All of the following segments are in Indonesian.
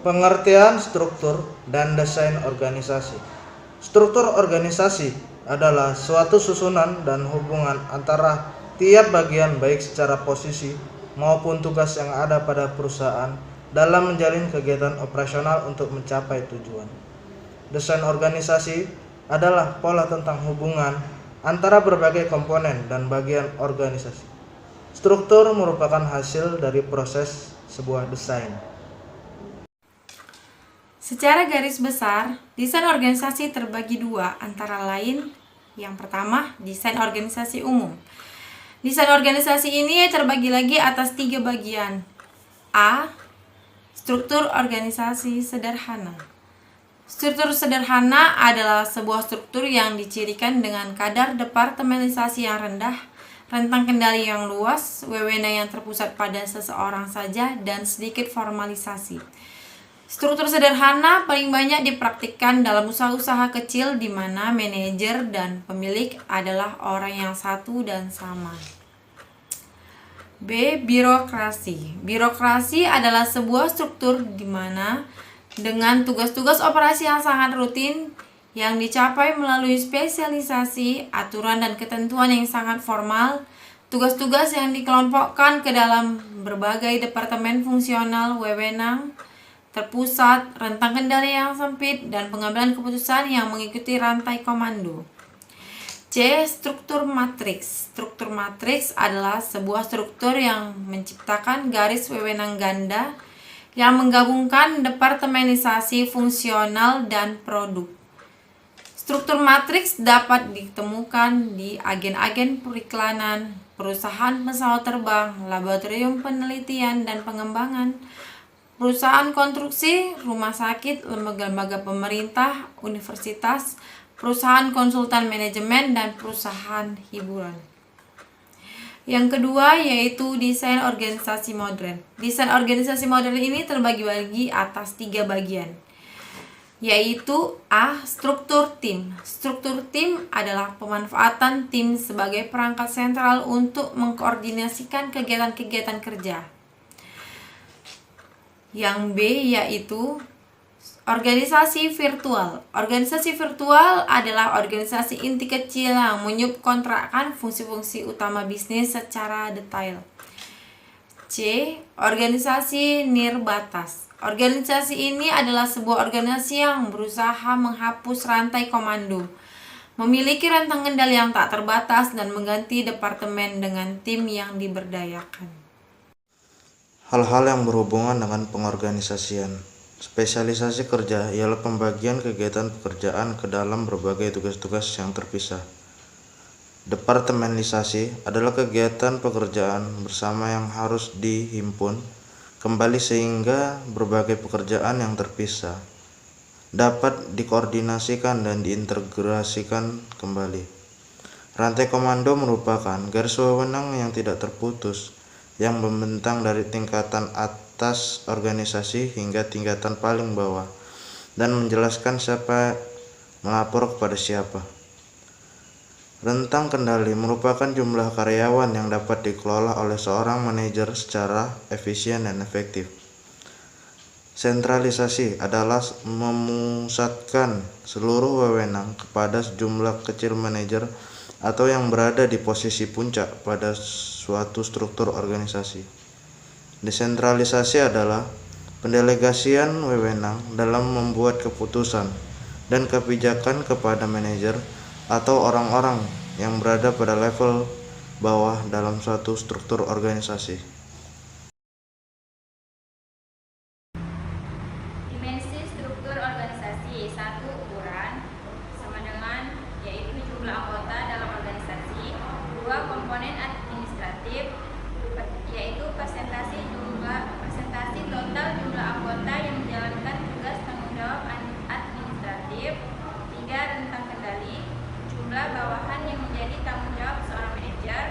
Pengertian struktur dan desain organisasi. Struktur organisasi adalah suatu susunan dan hubungan antara tiap bagian baik secara posisi maupun tugas yang ada pada perusahaan dalam menjalin kegiatan operasional untuk mencapai tujuan. Desain organisasi adalah pola tentang hubungan antara berbagai komponen dan bagian organisasi. Struktur merupakan hasil dari proses sebuah desain. Secara garis besar, desain organisasi terbagi dua, antara lain yang pertama, desain organisasi umum. Desain organisasi ini terbagi lagi atas 3 bagian. A. Struktur organisasi sederhana. Struktur sederhana adalah sebuah struktur yang dicirikan dengan kadar departementalisasi yang rendah, rentang kendali yang luas, wewenang yang terpusat pada seseorang saja, dan sedikit formalisasi. Struktur sederhana paling banyak dipraktikkan dalam usaha-usaha kecil di mana manajer dan pemilik adalah orang yang satu dan sama. B. Birokrasi. Birokrasi adalah sebuah struktur di mana dengan tugas-tugas operasi yang sangat rutin yang dicapai melalui spesialisasi, aturan dan ketentuan yang sangat formal, tugas-tugas yang dikelompokkan ke dalam berbagai departemen fungsional, wewenang terpusat, rentang kendali yang sempit, dan pengambilan keputusan yang mengikuti rantai komando. C. Struktur matriks. Struktur matriks adalah sebuah struktur yang menciptakan garis wewenang ganda yang menggabungkan departementalisasi fungsional dan produk. Struktur matriks dapat ditemukan di agen-agen periklanan, perusahaan pesawat terbang, laboratorium penelitian dan pengembangan, perusahaan konstruksi, rumah sakit, lembaga-lembaga pemerintah, universitas, perusahaan konsultan manajemen, dan perusahaan hiburan. Yang kedua yaitu desain organisasi modern. Desain organisasi modern ini terbagi atas 3 bagian, yaitu A. Struktur tim. Struktur tim adalah pemanfaatan tim sebagai perangkat sentral untuk mengkoordinasikan kegiatan-kegiatan kerja. Yang B yaitu organisasi virtual. Organisasi virtual adalah organisasi inti kecil yang menyubkontrakkan fungsi-fungsi utama bisnis secara detail. C. Organisasi nirbatas. Organisasi ini adalah sebuah organisasi yang berusaha menghapus rantai komando, memiliki rentang kendali yang tak terbatas, dan mengganti departemen dengan tim yang diberdayakan. Hal-hal yang berhubungan dengan pengorganisasian. Spesialisasi kerja ialah pembagian kegiatan pekerjaan ke dalam berbagai tugas-tugas yang terpisah. Departementalisasi adalah kegiatan pekerjaan bersama yang harus dihimpun kembali sehingga berbagai pekerjaan yang terpisah dapat dikoordinasikan dan diintegrasikan kembali. Rantai komando merupakan garis wewenang yang tidak terputus yang membentang dari tingkatan atas organisasi hingga tingkatan paling bawah dan menjelaskan siapa melapor kepada siapa. Rentang kendali merupakan jumlah karyawan yang dapat dikelola oleh seorang manajer secara efisien dan efektif. Sentralisasi adalah memusatkan seluruh wewenang kepada sejumlah kecil manajer atau yang berada di posisi puncak pada suatu struktur organisasi. Desentralisasi adalah pendelegasian wewenang dalam membuat keputusan dan kebijakan kepada manajer atau orang-orang yang berada pada level bawah dalam suatu struktur organisasi. Dimensi struktur organisasi. 1. Ukuran sama dengan yaitu jumlah anggota dalam organisasi. 2. Komponen administratif yaitu persentase total jumlah anggota yang menjalankan tugas tanggung jawab administratif. 3. Rentang kendali jumlah bawahan yang menjadi tanggung jawab seorang manajer.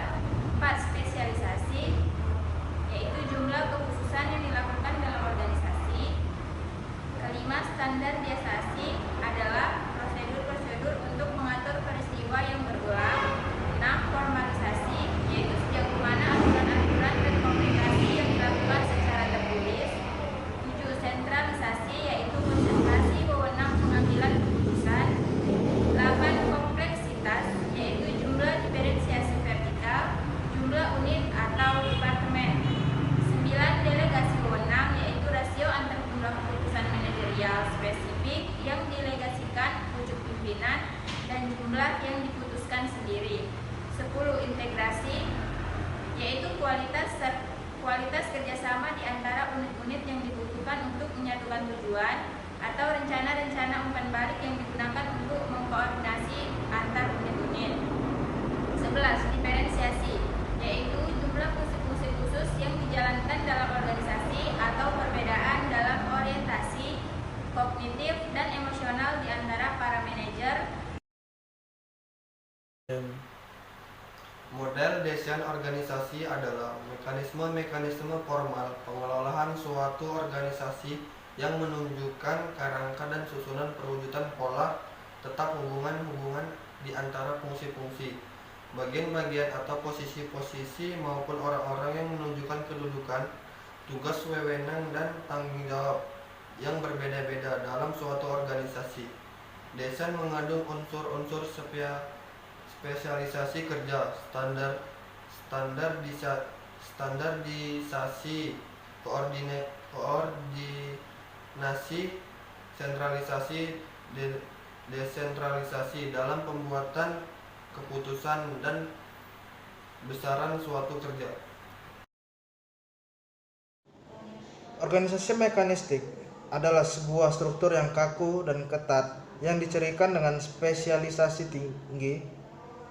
4. Spesialisasi yaitu jumlah kekhususan yang dilakukan dalam organisasi. 5. Standarisasi adalah prosedur-prosedur untuk mengatur peristiwa yang berulang. 6. Formalisasi yaitu rujukan sendiri. 10. Integrasi, yaitu kualitas kerjasama di antara unit-unit yang dibutuhkan untuk menyatukan tujuan atau rencana-rencana umpan balik yang digunakan untuk mengkoordinasi antar unit-unit. 11. Diferensiasi, yaitu jumlah fungsi-fungsi khusus yang dijalankan dalam organisasi atau perbedaan dalam orientasi kognitif dan emosional di antara para manajer. Model desain organisasi adalah mekanisme-mekanisme formal pengelolaan suatu organisasi yang menunjukkan kerangka dan susunan perwujudan pola tetap hubungan-hubungan di antara fungsi-fungsi, bagian-bagian atau posisi-posisi maupun orang-orang yang menunjukkan kedudukan, tugas, wewenang, dan tanggung jawab yang berbeda-beda dalam suatu organisasi. Desain mengandung unsur-unsur spesialisasi kerja, standarisasi, koordinasi, sentralisasi, desentralisasi dalam pembuatan keputusan dan besaran suatu kerja. Organisasi mekanistik adalah sebuah struktur yang kaku dan ketat yang dicirikan dengan spesialisasi tinggi,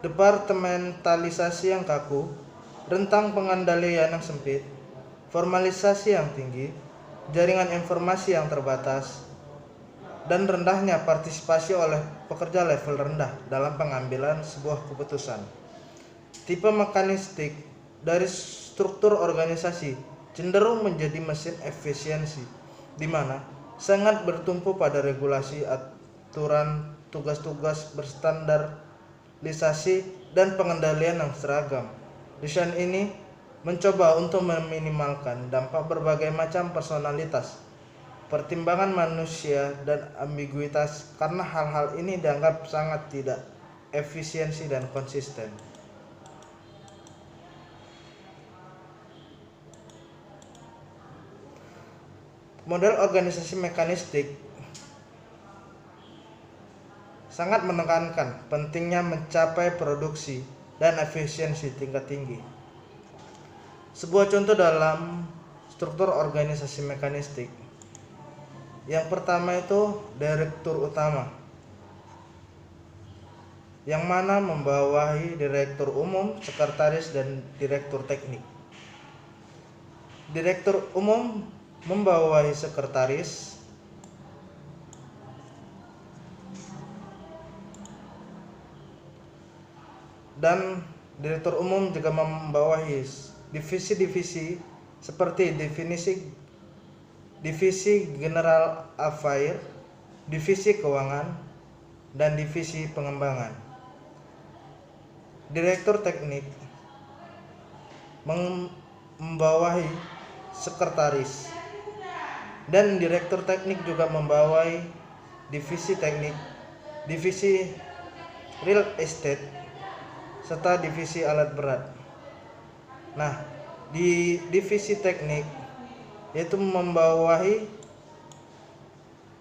departementalisasi yang kaku, rentang pengendalian yang sempit, formalisasi yang tinggi, jaringan informasi yang terbatas, dan rendahnya partisipasi oleh pekerja level rendah dalam pengambilan sebuah keputusan. Tipe mekanistik dari struktur organisasi cenderung menjadi mesin efisiensi, di mana sangat bertumpu pada regulasi, aturan, tugas-tugas berstandarisasi, dan pengendalian yang seragam. Desain ini mencoba untuk meminimalkan dampak berbagai macam personalitas, pertimbangan manusia, dan ambiguitas karena hal-hal ini dianggap sangat tidak efisiensi dan konsisten. Model organisasi mekanistik sangat menekankan pentingnya mencapai produksi dan efisiensi tingkat tinggi. Sebuah contoh dalam struktur organisasi mekanistik. Yang pertama itu direktur utama, yang mana membawahi direktur umum, sekretaris, dan direktur teknik. Direktur umum membawahi sekretaris, dan direktur umum juga membawahi divisi-divisi seperti divisi general affair, divisi keuangan, dan divisi pengembangan. Direktur teknik membawahi sekretaris, dan direktur teknik juga membawahi divisi teknik, divisi real estate, serta divisi alat berat. Nah, di divisi teknik yaitu membawahi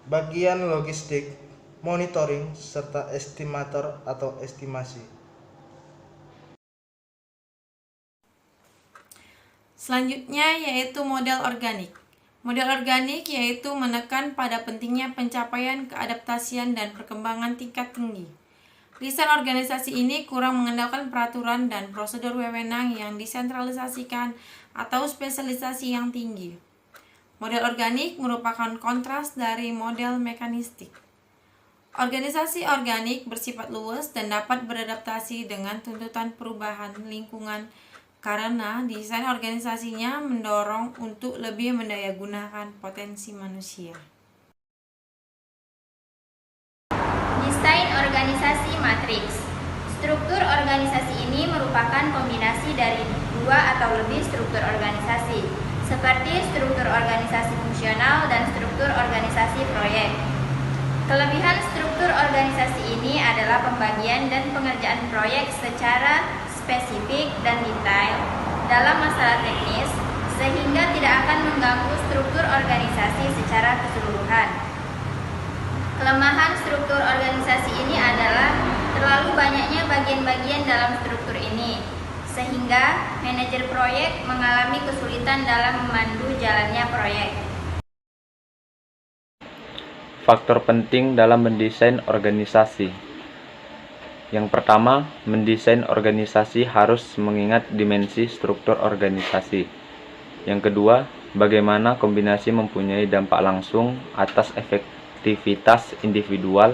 bagian logistik, monitoring, serta estimator atau estimasi. Selanjutnya yaitu model organik. Model organik yaitu menekan pada pentingnya pencapaian keadaptasian dan perkembangan tingkat tinggi. Desain organisasi ini kurang mengandalkan peraturan dan prosedur wewenang yang disentralisasikan atau spesialisasi yang tinggi. Model organik merupakan kontras dari model mekanistik. Organisasi organik bersifat luas dan dapat beradaptasi dengan tuntutan perubahan lingkungan karena desain organisasinya mendorong untuk lebih mendayagunakan potensi manusia. Desain organisasi matriks. Struktur organisasi ini merupakan kombinasi dari dua atau lebih struktur organisasi, seperti struktur organisasi fungsional dan struktur organisasi proyek. Kelebihan struktur organisasi ini adalah pembagian dan pengerjaan proyek secara spesifik dan detail dalam masalah teknis, sehingga tidak akan mengganggu struktur organisasi secara keseluruhan. Kelemahan struktur organisasi ini adalah Terlalu banyaknya bagian-bagian dalam struktur ini, sehingga manajer proyek mengalami kesulitan dalam memandu jalannya proyek. Faktor penting dalam mendesain organisasi. Yang pertama, mendesain organisasi harus mengingat dimensi struktur organisasi. Yang kedua, bagaimana kombinasi mempunyai dampak langsung atas efektivitas individual,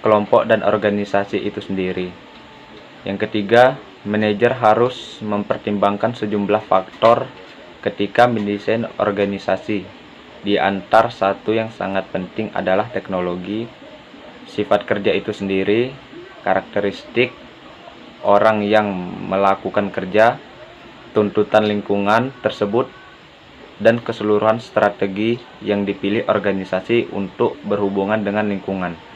kelompok, dan organisasi itu sendiri. Yang ketiga, manajer harus mempertimbangkan sejumlah faktor ketika mendesain organisasi. Di antara satu yang sangat penting adalah teknologi, sifat kerja itu sendiri, karakteristik orang yang melakukan kerja, tuntutan lingkungan tersebut, dan keseluruhan strategi yang dipilih organisasi untuk berhubungan dengan lingkungan.